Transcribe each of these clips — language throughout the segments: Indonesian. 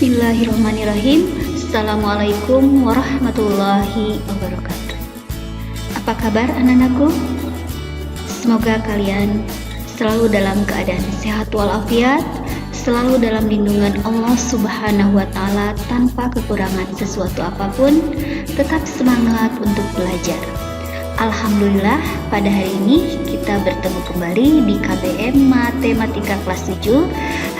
Bismillahirrahmanirrahim. Assalamualaikum warahmatullahi wabarakatuh. Apa kabar anak-anakku? Semoga kalian selalu dalam keadaan sehat walafiat, selalu dalam lindungan Allah Subhanahu wa Ta'ala tanpa kekurangan sesuatu apapun, tetap semangat untuk belajar. Alhamdulillah, pada hari ini kita bertemu kembali di KBM Matematika kelas 7.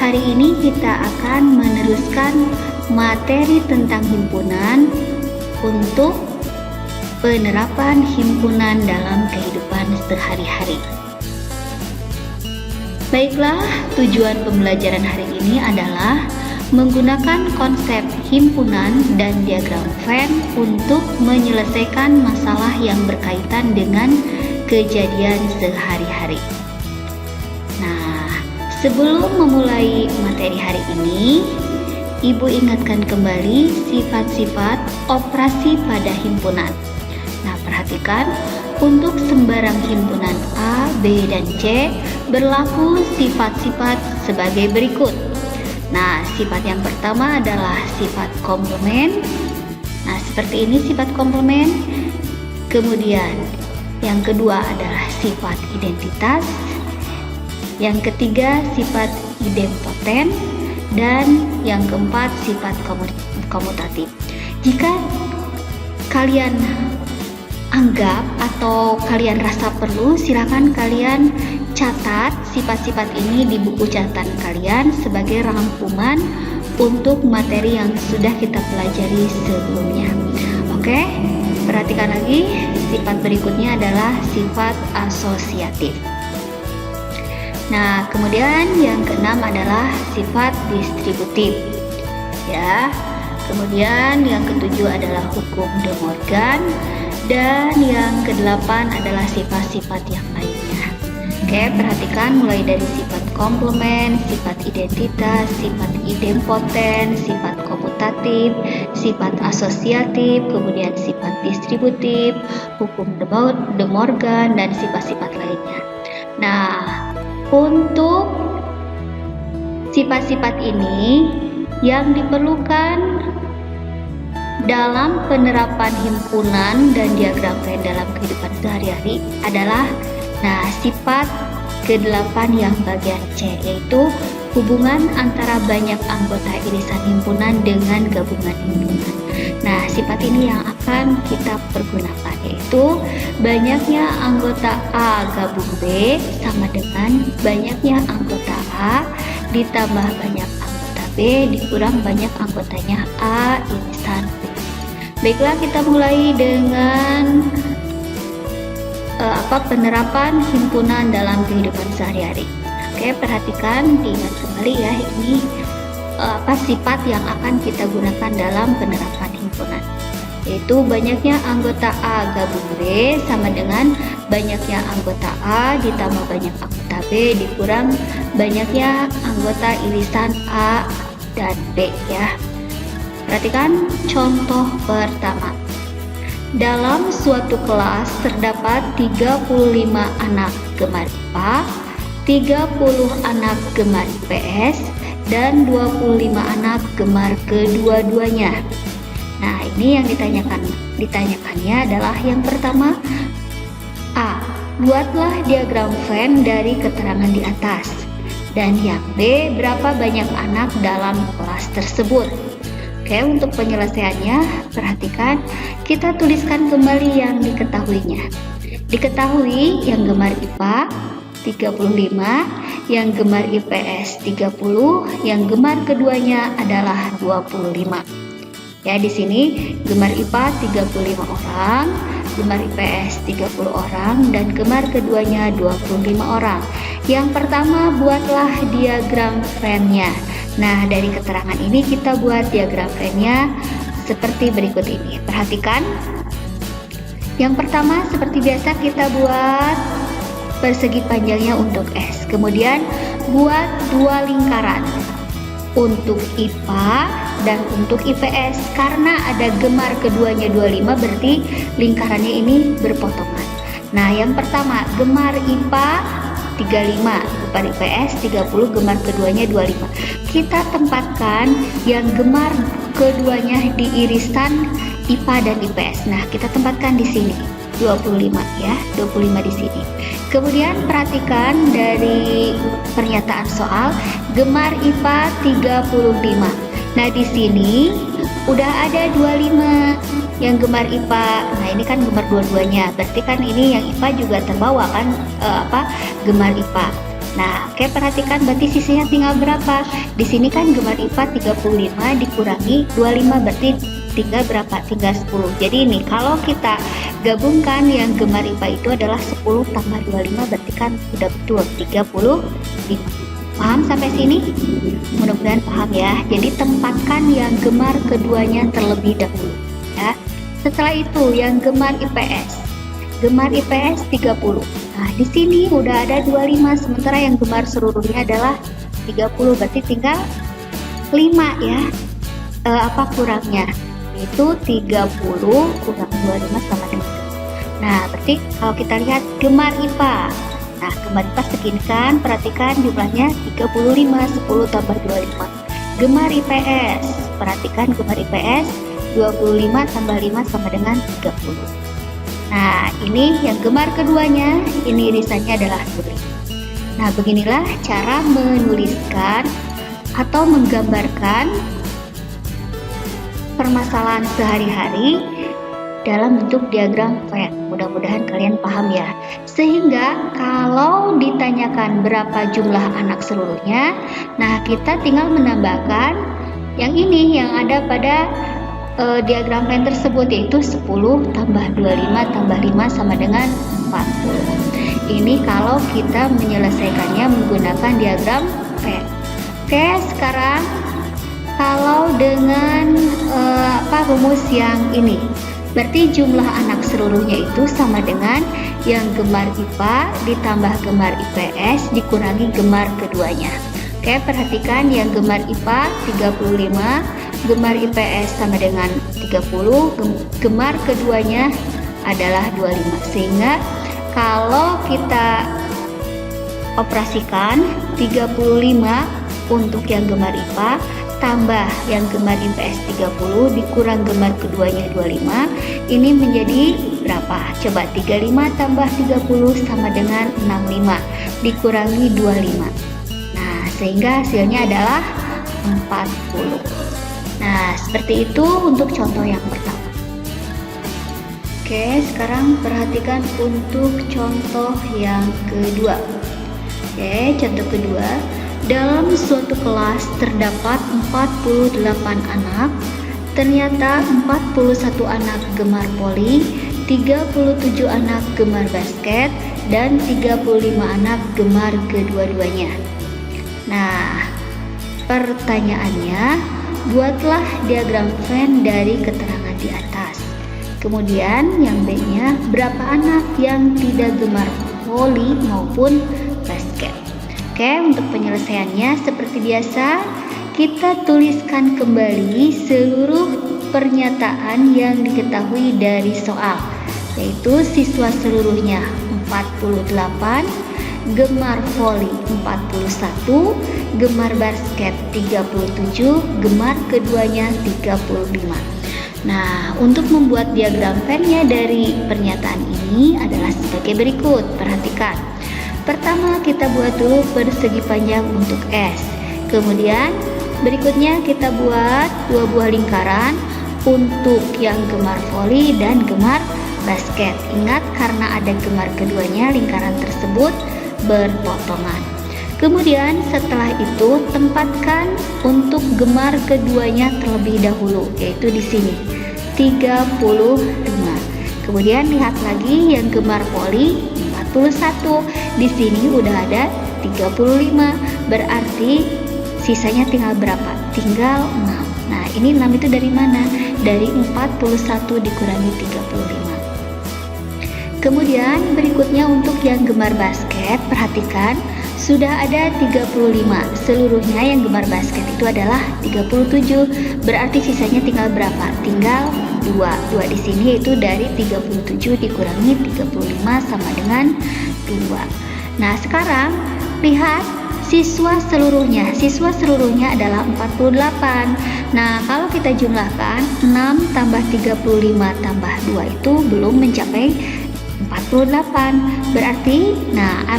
Hari ini kita akan meneruskan materi tentang himpunan untuk penerapan himpunan dalam kehidupan sehari-hari. Baiklah, tujuan pembelajaran hari ini adalah menggunakan konsep himpunan dan diagram Venn untuk menyelesaikan masalah yang berkaitan dengan kejadian sehari-hari. Nah, sebelum memulai materi hari ini, Ibu ingatkan kembali sifat-sifat operasi pada himpunan. Nah, perhatikan, untuk sembarang himpunan A, B, dan C berlaku sifat-sifat sebagai berikut. Nah, sifat yang pertama adalah sifat komplement. Nah, seperti ini sifat komplement. Kemudian, yang kedua adalah sifat identitas. Yang ketiga, sifat idempoten. Dan yang keempat, sifat komutatif. Jika kalian anggap atau kalian rasa perlu, silakan kalian catat sifat-sifat ini di buku catatan kalian sebagai rangkuman untuk materi yang sudah kita pelajari sebelumnya. Oke, perhatikan lagi, sifat berikutnya adalah sifat asosiatif. Nah, kemudian yang keenam adalah sifat distributif. Ya. Kemudian yang ketujuh adalah hukum De Morgan. Dan yang kedelapan adalah sifat-sifat yang lainnya. Oke, perhatikan mulai dari sifat komplement, sifat identitas, sifat idempoten, sifat komutatif, sifat asosiatif, kemudian sifat distributif, hukum De Morgan, dan sifat-sifat lainnya. Nah, untuk sifat-sifat ini yang diperlukan dalam penerapan himpunan dan diagram Venn dalam kehidupan sehari-hari adalah sifat ke-8 yang bagian C, yaitu hubungan antara banyak anggota irisan himpunan dengan gabungan himpunan. Nah, sifat ini yang akan kita pergunakan, yaitu banyaknya anggota A gabung B sama dengan banyaknya anggota A ditambah banyak anggota B dikurang banyak anggotanya A irisan B. Baiklah, kita mulai dengan penerapan himpunan dalam kehidupan sehari-hari. Oke, perhatikan, diingat kembali ya, ini sifat yang akan kita gunakan dalam penerapan himpunan, yaitu banyaknya anggota A gabung B sama dengan banyaknya anggota A ditambah banyak anggota B dikurang banyaknya anggota irisan A dan B ya. Perhatikan contoh pertama. Dalam suatu kelas terdapat 35 anak gemar IPA, 30 anak gemar IPS, dan 25 anak gemar kedua-duanya. Nah, ini yang ditanyakannya adalah yang pertama, A. Buatlah diagram Venn dari keterangan di atas. Dan yang B, berapa banyak anak dalam kelas tersebut? Oke, untuk penyelesaiannya, perhatikan, kita tuliskan kembali yang diketahuinya. Diketahui yang gemar IPA 35, yang gemar IPS 30, yang gemar keduanya adalah 25. Ya, di sini gemar IPA 35 orang, gemar IPS 30 orang, dan gemar keduanya 25 orang. Yang pertama, buatlah diagram Venn-nya. Nah, dari keterangan ini kita buat diagram Venn-nya seperti berikut ini. Perhatikan. Yang pertama, seperti biasa kita buat persegi panjangnya untuk S. Kemudian buat dua lingkaran untuk IPA dan untuk IPS. Karena ada gemar keduanya 25, berarti lingkarannya ini berpotongan. Nah, yang pertama, gemar IPA 35, gemar IPS 30, gemar keduanya 25. Kita tempatkan yang gemar keduanya di irisan IPA dan IPS. Nah, kita tempatkan di sini 25 ya, 25 di sini. Kemudian perhatikan dari pernyataan soal, gemar IPA 35. Nah, di sini udah ada 25 yang gemar IPA. Nah, ini kan gemar dua-duanya. Berarti kan ini yang IPA juga terbawa kan gemar IPA. Nah, oke, perhatikan berarti sisanya tinggal berapa? Di sini kan gemar IPA 35 dikurangi 25 berarti tinggal berapa? Tinggal 10. Jadi ini kalau kita gabungkan yang gemar IPA itu adalah 10 tambah 25 berarti kan sudah betul 35. Paham sampai sini? Mudah-mudahan paham ya. Jadi tempatkan yang gemar keduanya terlebih dahulu ya. Setelah itu yang gemar IPS. Gemar IPS 30. Nah, di sini udah ada 25 sementara yang gemar seluruhnya adalah 30 berarti tinggal 5 ya. Kurangnya? Itu 30 kurang 25 sama dengan 2. Nah, berarti kalau kita lihat gemar IPA. Nah, gemar IPA segini kan, perhatikan jumlahnya 35, 10 tambah 25. Gemar IPS, perhatikan gemar IPS 25 tambah 5 sama dengan 30. Nah, ini yang gemar keduanya, ini irisannya adalah 25. Nah, beginilah cara menuliskan atau menggambarkan permasalahan sehari-hari dalam bentuk diagram Venn. Mudah-mudahan kalian paham ya. Sehingga kalau ditanyakan berapa jumlah anak seluruhnya, nah kita tinggal menambahkan yang ini yang ada pada diagram Venn tersebut, yaitu 10 tambah 25 tambah 5 sama dengan 40. Ini kalau kita menyelesaikannya menggunakan diagram Venn. Oke, sekarang kalau dengan rumus yang ini, berarti jumlah anak seluruhnya itu sama dengan yang gemar IPA ditambah gemar IPS dikurangi gemar keduanya. Oke, perhatikan yang gemar IPA 35, gemar IPS sama dengan 30, gemar keduanya adalah 25. Sehingga kalau kita operasikan 35 untuk yang gemar IPA tambah yang gemar IPS 30 dikurang gemar keduanya 25, ini menjadi berapa? Coba 35 tambah 30 sama dengan 65 dikurangi 25. Nah, sehingga hasilnya adalah 40. Nah, seperti itu untuk contoh yang pertama. Oke, sekarang perhatikan untuk contoh yang kedua. Oke, contoh kedua. Dalam suatu kelas terdapat 48 anak, ternyata 41 anak gemar voli, 37 anak gemar basket, dan 35 anak gemar kedua-duanya. Nah, pertanyaannya, buatlah diagram Venn dari keterangan di atas. Kemudian yang B-nya, berapa anak yang tidak gemar voli maupun basket. Oke, untuk penyelesaiannya seperti biasa, kita tuliskan kembali seluruh pernyataan yang diketahui dari soal, yaitu siswa seluruhnya 48, gemar voli 41, gemar basket 37, gemar keduanya 35. Nah, untuk membuat diagram Venn-nya dari pernyataan ini adalah sebagai berikut. Perhatikan. Pertama, kita buat dulu persegi panjang untuk S. Kemudian berikutnya kita buat dua buah lingkaran untuk yang gemar voli dan gemar basket. Ingat, karena ada gemar keduanya, lingkaran tersebut berpotongan. Kemudian setelah itu tempatkan untuk gemar keduanya terlebih dahulu, yaitu di sini 35. Kemudian lihat lagi yang gemar voli 41. Di sini udah ada 35. Berarti sisanya tinggal berapa? Tinggal 6. Nah, ini 6 itu dari mana? Dari 41 dikurangi 35. Kemudian berikutnya untuk yang gemar basket, perhatikan sudah ada 35. Seluruhnya yang gemar basket itu adalah 37. Berarti sisanya tinggal berapa? Tinggal 2. 2 di sini yaitu dari 37 dikurangi 35 sama dengan 2. Nah, sekarang lihat siswa seluruhnya. Siswa seluruhnya adalah 48. Nah, kalau kita jumlahkan 6 tambah 35 tambah 2 itu belum mencapai 48. Berarti,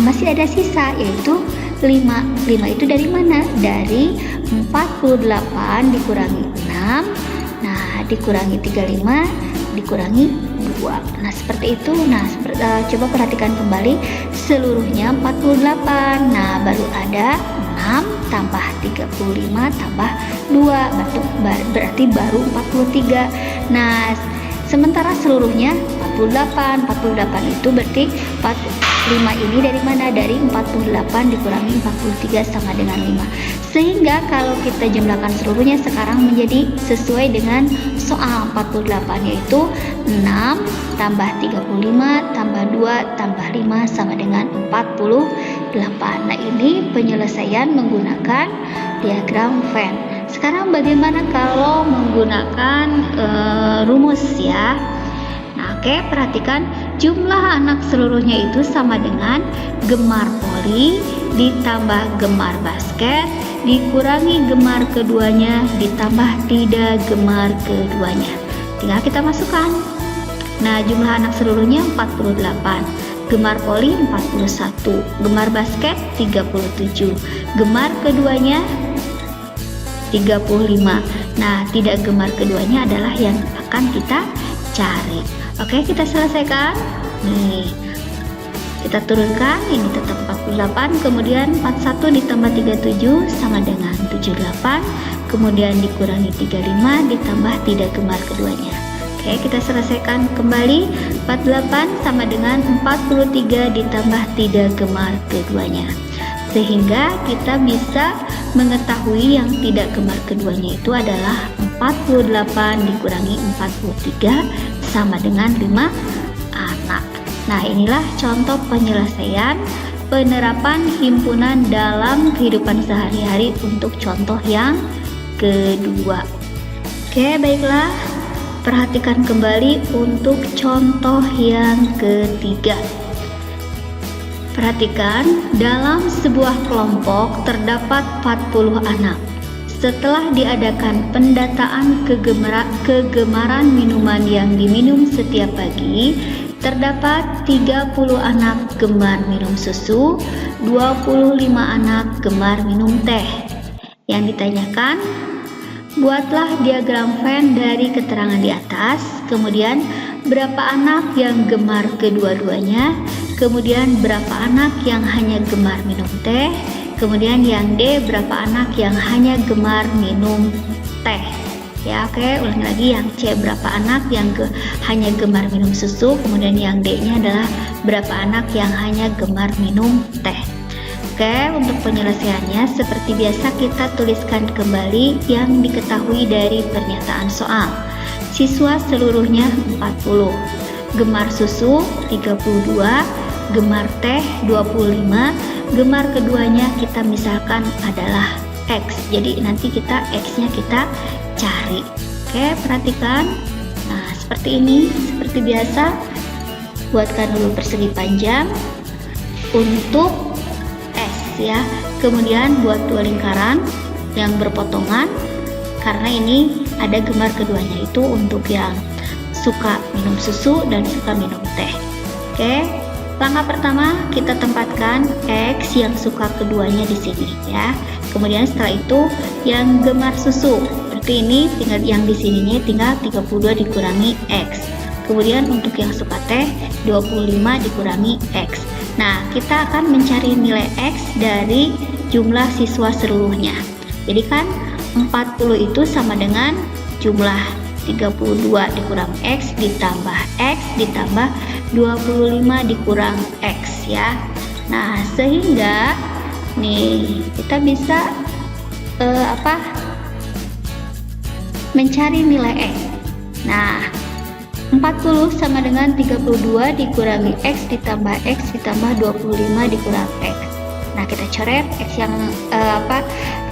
masih ada sisa, yaitu 5. 5 itu dari mana? Dari 48 dikurangi 6. Nah, dikurangi 35, dikurangi 2. Nah, seperti itu. Nah, coba perhatikan kembali, seluruhnya 48. Nah, baru ada 6 tambah 35 tambah 2, berarti baru 43. Nah, sementara seluruhnya 48. 48 itu berarti 5 ini dari mana? Dari 48 dikurangi 43 sama dengan 5. Sehingga kalau kita jumlahkan seluruhnya sekarang menjadi sesuai dengan soal 48, yaitu 6 tambah 35 tambah 2 tambah 5 sama dengan 48. Nah, ini penyelesaian menggunakan diagram Venn. Sekarang bagaimana kalau menggunakan rumus ya? Nah, oke, perhatikan jumlah anak seluruhnya itu sama dengan gemar voli ditambah gemar basket dikurangi gemar keduanya ditambah tidak gemar keduanya. Tinggal kita masukkan. Nah, jumlah anak seluruhnya 48, gemar voli 41, gemar basket 37, gemar keduanya 35. Nah, tidak gemar keduanya adalah yang akan kita cari. Oke, kita selesaikan. Nih, kita turunkan, ini tetap 48, kemudian 41 ditambah 37 sama dengan 78, kemudian dikurangi 35 ditambah tidak gemar keduanya. Oke, kita selesaikan kembali. 48 sama dengan 43 ditambah tidak gemar keduanya. Sehingga kita bisa mengetahui yang tidak gemar keduanya itu adalah 48 dikurangi 43 sama dengan 5 anak. Nah, inilah contoh penyelesaian penerapan himpunan dalam kehidupan sehari-hari untuk contoh yang kedua. Oke, baiklah. Perhatikan kembali untuk contoh yang ketiga. Perhatikan, dalam sebuah kelompok terdapat 40 anak. Setelah diadakan pendataan kegemaran minuman yang diminum setiap pagi, terdapat 30 anak gemar minum susu, 25 anak gemar minum teh. Yang ditanyakan, buatlah diagram Venn dari keterangan di atas, kemudian berapa anak yang gemar kedua-duanya, kemudian berapa anak yang hanya gemar minum teh, kemudian yang D, berapa anak yang hanya gemar minum teh. Ya, oke, ulangi lagi. Yang C, berapa anak yang hanya gemar minum susu, kemudian yang D-nya adalah berapa anak yang hanya gemar minum teh. Oke, untuk penyelesaiannya seperti biasa kita tuliskan kembali yang diketahui dari pernyataan soal. Siswa seluruhnya 40, gemar susu 32, gemar teh 25, gemar keduanya kita misalkan adalah X. Jadi nanti kita X-nya kita cari. Oke, perhatikan. Nah, seperti ini, seperti biasa. Buatkan dulu persegi panjang untuk S ya. Kemudian buat dua lingkaran yang berpotongan karena ini ada gemar keduanya, itu untuk yang suka minum susu dan suka minum teh. Oke. Langkah pertama kita tempatkan X yang suka keduanya di sini ya. Kemudian setelah itu yang gemar susu. Seperti ini, tinggal yang di sininya tinggal 32 dikurangi X. Kemudian untuk yang suka teh 25 dikurangi X. Nah, kita akan mencari nilai X dari jumlah siswa seluruhnya. Jadi kan 40 itu sama dengan jumlah 32 dikurang X ditambah X ditambah 25 dikurang X ya. Nah, sehingga nih kita bisa mencari nilai X. Nah, 40 sama dengan 32 dikurangi X ditambah X ditambah 25 dikurang X. Nah, kita coret X yang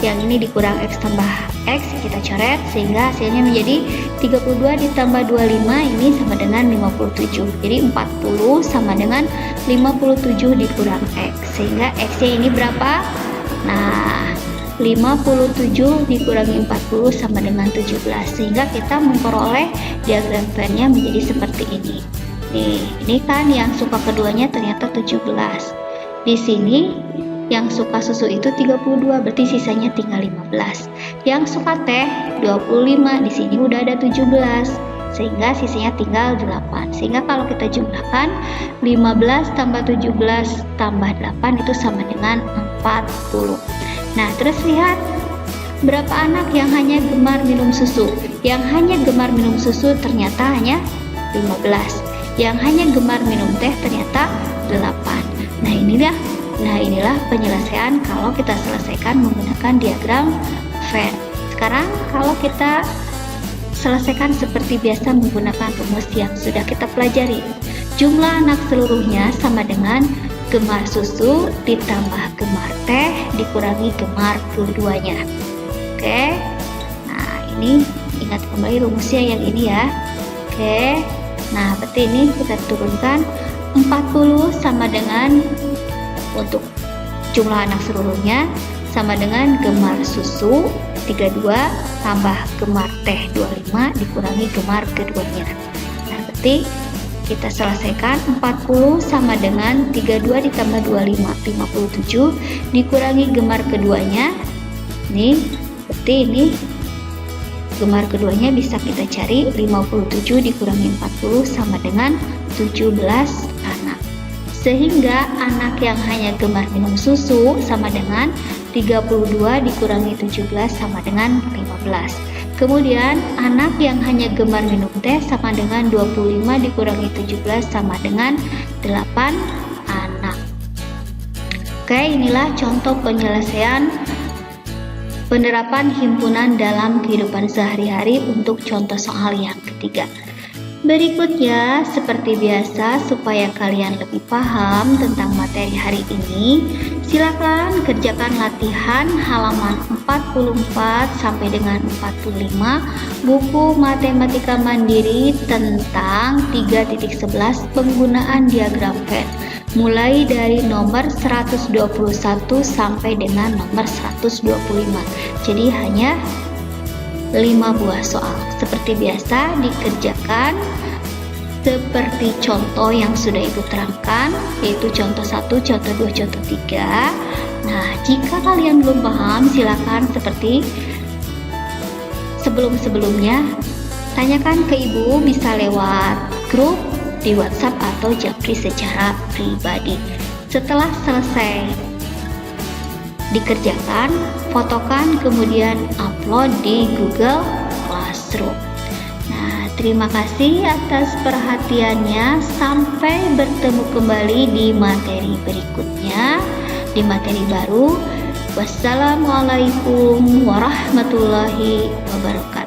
yang ini dikurang X tambah X, kita coret sehingga hasilnya menjadi 32 ditambah 25 ini sama dengan 57. Jadi 40 sama dengan 57 dikurang X, sehingga X nya ini berapa? Nah, 57 dikurangi 40 sama dengan 17, sehingga kita memperoleh diagram Venn-nya menjadi seperti ini. Nih, ini kan yang suka keduanya ternyata 17. Di sini yang suka susu itu 32, berarti sisanya tinggal 15. Yang suka teh 25, di sini udah ada 17, sehingga sisanya tinggal 8. Sehingga kalau kita jumlahkan 15 tambah 17 tambah 8 itu sama dengan 40. Nah, terus lihat berapa anak yang hanya gemar minum susu. Yang hanya gemar minum susu ternyata hanya 15. Yang hanya gemar minum teh ternyata 8. Nah, inilah penyelesaian kalau kita selesaikan menggunakan diagram Venn. Sekarang kalau kita selesaikan seperti biasa menggunakan rumus yang sudah kita pelajari. Jumlah anak seluruhnya sama dengan gemar susu ditambah gemar teh dikurangi gemar keduanya. Oke. Nah, ini ingat kembali rumusnya yang ini ya. Oke. Nah, berarti ini kita turunkan 40 sama dengan, untuk jumlah anak seluruhnya sama dengan gemar susu 32 tambah gemar teh 25 dikurangi gemar keduanya. Nah, berarti kita selesaikan 40 sama dengan 32 ditambah 25 57 dikurangi gemar keduanya. Nih, berarti ini gemar keduanya bisa kita cari 57 dikurangi 40 sama dengan 17 anak. Sehingga anak yang hanya gemar minum susu sama dengan 32 dikurangi 17 sama dengan 15. Kemudian anak yang hanya gemar minum teh sama dengan 25 dikurangi 17 sama dengan 8 anak. Oke, inilah contoh penyelesaian penerapan himpunan dalam kehidupan sehari-hari untuk contoh soal yang ketiga. Berikutnya, seperti biasa, supaya kalian lebih paham tentang materi hari ini, silakan kerjakan latihan halaman 44 sampai dengan 45 buku Matematika Mandiri tentang 3.11 penggunaan diagram Venn, mulai dari nomor 121 sampai dengan nomor 125. Jadi hanya 5 buah soal. Seperti biasa dikerjakan seperti contoh yang sudah Ibu terangkan, yaitu contoh 1, contoh 2, contoh 3. Nah, jika kalian belum paham, silakan seperti sebelum-sebelumnya tanyakan ke Ibu, bisa lewat grup di WhatsApp atau japri secara pribadi. Setelah selesai dikerjakan, fotokan kemudian upload di Google Classroom. Nah, terima kasih atas perhatiannya. Sampai bertemu kembali di materi berikutnya, di materi baru. Wassalamualaikum warahmatullahi wabarakatuh.